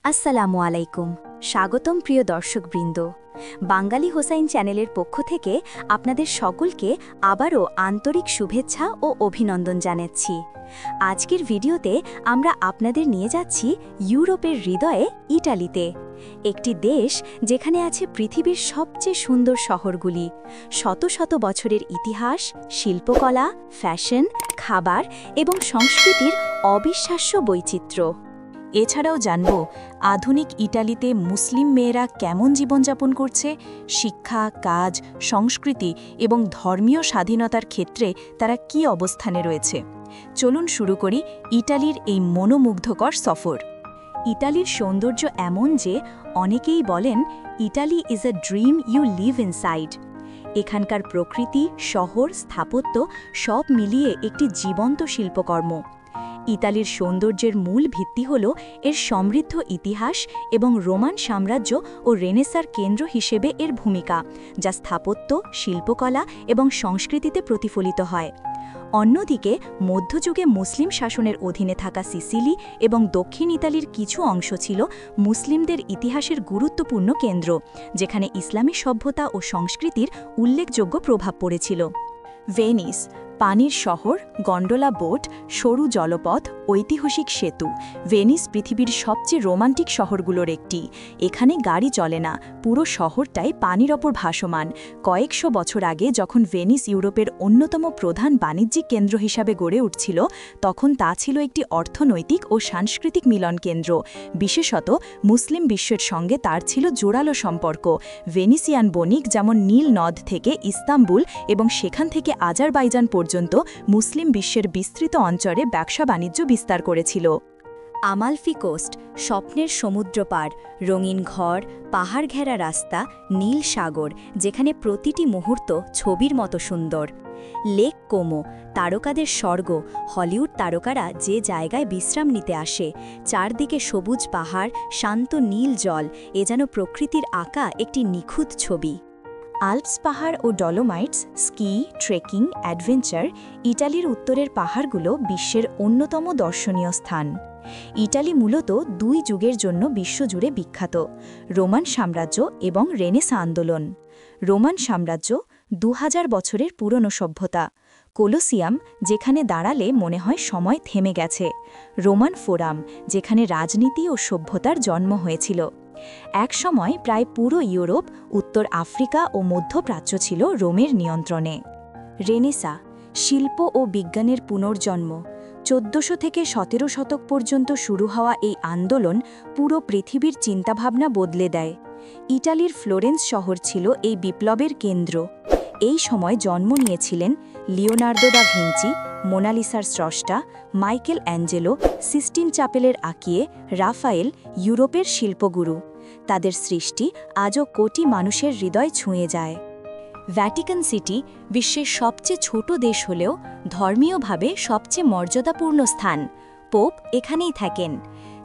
আসসালামু আলাইকুম। স্বাগতম প্রিয় দর্শকবৃন্দ। বাঙালি হোসাইন চ্যানেলের পক্ষ থেকে আপনাদের সকলকে আবারও আন্তরিক শুভেচ্ছা ও অভিনন্দন জানাচ্ছি। আজকের ভিডিওতে আমরা আপনাদের নিয়ে যাচ্ছি ইউরোপের হৃদয়ে ইটালিতে, একটি দেশ যেখানে আছে পৃথিবীর সবচেয়ে সুন্দর শহরগুলি, শত শত বছরের ইতিহাস, শিল্পকলা, ফ্যাশন, খাবার এবং সংস্কৃতির অবিশ্বাস্য বৈচিত্র্য। এছাড়াও জানব আধুনিক ইটালিতে মুসলিম মেয়েরা কেমন জীবনযাপন করছে, শিক্ষা, কাজ, সংস্কৃতি এবং ধর্মীয় স্বাধীনতার ক্ষেত্রে তারা কী অবস্থানে রয়েছে। চলুন শুরু করি ইটালির এই মনোমুগ্ধকর সফর। ইটালির সৌন্দর্য এমন যে অনেকেই বলেন Italy is a dream you live inside. এখানকার প্রকৃতি, শহর, স্থাপত্য সব মিলিয়ে একটি জীবন্ত শিল্পকর্ম। ইতালির সৌন্দর্যের মূল ভিত্তি হল এর সমৃদ্ধ ইতিহাস এবং রোমান সাম্রাজ্য ও রেনেসার কেন্দ্র হিসেবে এর ভূমিকা, যা স্থাপত্য, শিল্পকলা এবং সংস্কৃতিতে প্রতিফলিত হয়। অন্যদিকে মধ্যযুগে মুসলিম শাসনের অধীনে থাকা সিসিলি এবং দক্ষিণ ইতালির কিছু অংশ ছিল মুসলিমদের ইতিহাসের গুরুত্বপূর্ণ কেন্দ্র, যেখানে ইসলামী সভ্যতা ও সংস্কৃতির উল্লেখযোগ্য প্রভাব পড়েছিল। ভেনিস, পানির শহর, গন্ডোলা বোট, সরু জলপথ, ঐতিহাসিক সেতু। ভেনিস পৃথিবীর সবচেয়ে রোমান্টিক শহরগুলোর একটি। এখানে গাড়ি চলে না, পুরো শহরটাই পানির ওপর ভাসমান। কয়েকশো বছর আগে যখন ভেনিস ইউরোপের অন্যতম প্রধান বাণিজ্যিক কেন্দ্র হিসাবে গড়ে উঠছিল, তখন তা ছিল একটি অর্থনৈতিক ও সাংস্কৃতিক মিলন কেন্দ্র। বিশেষত মুসলিম বিশ্বের সঙ্গে তার ছিল জোরালো সম্পর্ক। ভেনিসিয়ান বণিক যেমন নীল নদ থেকে ইস্তাম্বুল এবং সেখান থেকে আজারবাইজান পর্যন্ত মুসলিম বিশ্বের বিস্তৃত অঞ্চলে ব্যবসা বাণিজ্য বিস্তার করেছিল। আমালফি কোস্ট, স্বপ্নের সমুদ্র পার, রঙিন ঘর, পাহাড় ঘেরা রাস্তা, নীল সাগর, যেখানে প্রতিটি মুহূর্ত ছবির মতো সুন্দর। লেক কোমো, তারকাদের স্বর্গ, হলিউড তারকারা যে জায়গায় বিশ্রাম নিতে আসে। চারদিকে সবুজ পাহাড়, শান্ত নীল জল, এ যেন প্রকৃতির আঁকা একটি নিখুঁত ছবি। আল্পস পাহাড় ও ডলোমাইটস, স্কি, ট্রেকিং, অ্যাডভেঞ্চার। ইটালির উত্তরের পাহাড়গুলো বিশ্বের অন্যতম দর্শনীয় স্থান। ইটালি মূলত দুই যুগের জন্য বিশ্বজুড়ে বিখ্যাত: রোমান সাম্রাজ্য এবং রেনেসাঁ আন্দোলন। রোমান সাম্রাজ্য 2000 বছরের পুরনো সভ্যতা। কোলোসিয়াম, যেখানে দাঁড়ালে মনে হয় সময় থেমে গেছে। রোমান ফোরাম, যেখানে রাজনীতি ও সভ্যতার জন্ম হয়েছিল। একসময় প্রায় পুরো ইউরোপ, উত্তর আফ্রিকা ও মধ্যপ্রাচ্য ছিল রোমের নিয়ন্ত্রণে। রেনেসাঁ, শিল্প ও বিজ্ঞানের পুনর্জন্ম। 1400 থেকে 17 শতক পর্যন্ত শুরু হওয়া এই আন্দোলন পুরো পৃথিবীর চিন্তাভাবনা বদলে দেয়। ইটালির ফ্লোরেন্স শহর ছিল এই বিপ্লবের কেন্দ্র। এই সময় জন্ম নিয়েছিলেন লিওনার্দো দা ভিঞ্চি, মোনালিসার স্রষ্টা, মাইকেল অ্যাঞ্জেলো, সিস্টিন চ্যাপেলের আঁকিয়ে, রাফায়েল, ইউরোপের শিল্পগুরু। তাদের সৃষ্টি আজও কোটি মানুষের হৃদয় ছুঁয়ে যায়। ভ্যাটিকান সিটি বিশ্বের সবচেয়ে ছোট দেশ হলেও ধর্মীয়ভাবে সবচেয়ে মর্যাদাপূর্ণ স্থান। পোপ এখানেই থাকেন।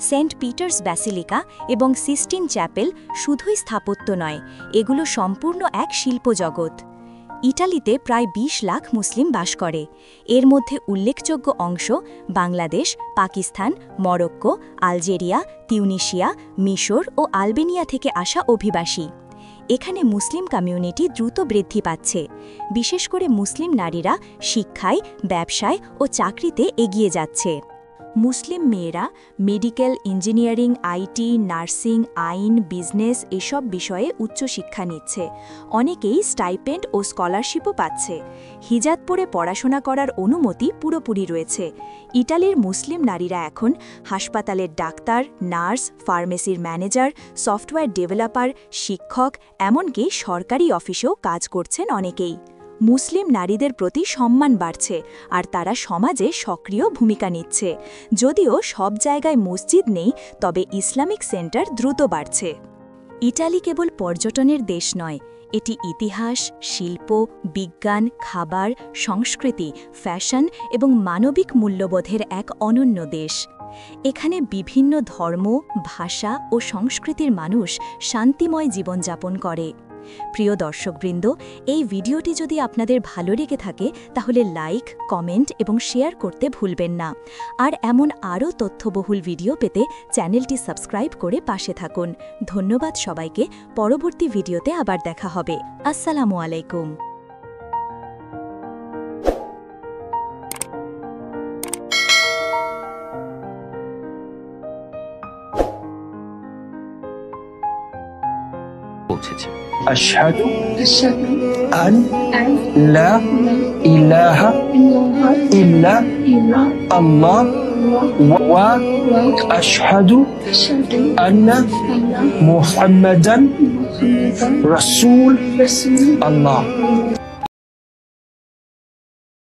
সেন্ট পিটার্স ব্যাসিলিকা এবং সিস্টিন চ্যাপেল শুধুই স্থাপত্য নয়, এগুলো সম্পূর্ণ এক শিল্পজগৎ। ইটালিতে প্রায় 20 লাখ মুসলিম বাস করে। এর মধ্যে উল্লেখযোগ্য অংশ Bangladesh, Pakistan, Morocco, Algeria, Tunisia, মিশর ও আলবেনিয়া থেকে আসা অভিবাসী। এখানে মুসলিম কমিউনিটি দ্রুত বৃদ্ধি পাচ্ছে। বিশেষ করে মুসলিম নারীরা শিক্ষায়, ব্যবসায় ও চাকরিতে এগিয়ে যাচ্ছে। মুসলিম মেয়েরা মেডিকেল, ইঞ্জিনিয়ারিং, আইটি, নার্সিং, আইন, বিজনেস এসব বিষয়ে উচ্চশিক্ষা নিচ্ছে। অনেকেই স্টাইপেন্ড ও স্কলারশিপও পাচ্ছে। হিজাব পরে পড়াশোনা করার অনুমতি পুরোপুরি রয়েছে। ইটালির মুসলিম নারীরা এখন হাসপাতালের ডাক্তার, নার্স, ফার্মেসির ম্যানেজার, সফটওয়্যার ডেভেলপার, শিক্ষক, এমনকি সরকারি অফিসেও কাজ করছেন অনেকেই। মুসলিম নারীদের প্রতি সম্মান বাড়ছে আর তারা সমাজে সক্রিয় ভূমিকা নিচ্ছে। যদিও সব জায়গায় মসজিদ নেই, তবে ইসলামিক সেন্টার দ্রুত বাড়ছে। ইটালি কেবল পর্যটনের দেশ নয়, এটি ইতিহাস, শিল্প, বিজ্ঞান, খাবার, সংস্কৃতি, ফ্যাশন এবং মানবিক মূল্যবোধের এক অনন্য দেশ। এখানে বিভিন্ন ধর্ম, ভাষা ও সংস্কৃতির মানুষ শান্তিময় জীবনযাপন করে। প্রিয় দর্শকবৃন্দ, এই ভিডিওটি যদি আপনাদের ভালো লেগে থাকে তাহলে লাইক, কমেন্ট এবং শেয়ার করতে ভুলবেন না। আর এমন আরও তথ্যবহুল ভিডিও পেতে চ্যানেলটি সাবস্ক্রাইব করে পাশে থাকুন। ধন্যবাদ সবাইকে। পরবর্তী ভিডিওতে আবার দেখা হবে। আসসালামু আলাইকুম। পৌঁছেছে। أشهد أشهد أن أن لا لا إله إله إلا إلا الله الله وأشهد وأشهد أن أن محمدا محمدا رسول رسول الله.